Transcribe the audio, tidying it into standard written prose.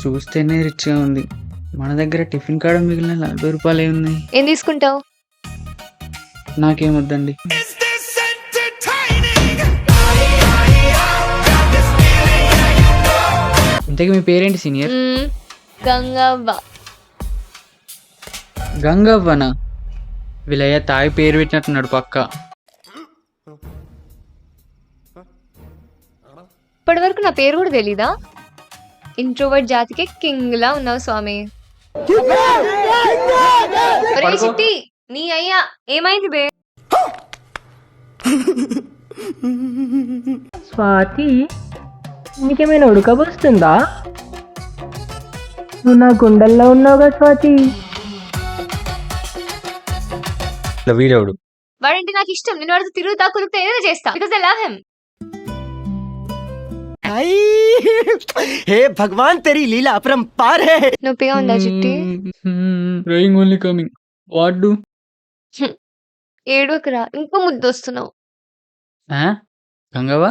చూస్తేనే రిచ్‌గా ఉంది. మన దగ్గర టిఫిన్ కాడ మిగిలిన రూ. 40 ఉన్నాయి. ఏం తీసుకుంటావు? నాకేమొద్దండి. ఇంతకీ మీ పేరేంటి సీనియర్? గంగవ్వ. గంగవ్వనా? వీళ్ళయ్య తాగి పేరు పెట్టినట్టున్నాడు పక్కా. ఇప్పటి వరకు నా పేరు కూడా తెలీదా? ఇంట్రోవర్ట్ జాతికి కింగ్ లా ఉన్నావు స్వామి. ఒరేయ్ చిట్టి, నీ అయ్యా ఏమైంది బే? స్వాతి, నీకేమైనా ఉడకబోస్తుందా? నువ్వు నా గుండెల్లో ఉన్నావుగా స్వాతి. వీడెవడు? వాడంటే నాకు ఇష్టం. నేను వాడితో తిరుగుతా కుదిరితే ఏదైనా చేస్తా. Because I love him. हे भगवान तेरी लीला अपरंपार है। నొప్పిగా ఉందా చిట్టి? Crying only coming. What do? ఏడవకురా, ఇంకా ముద్దొస్తున్నావు. గంగవ్వ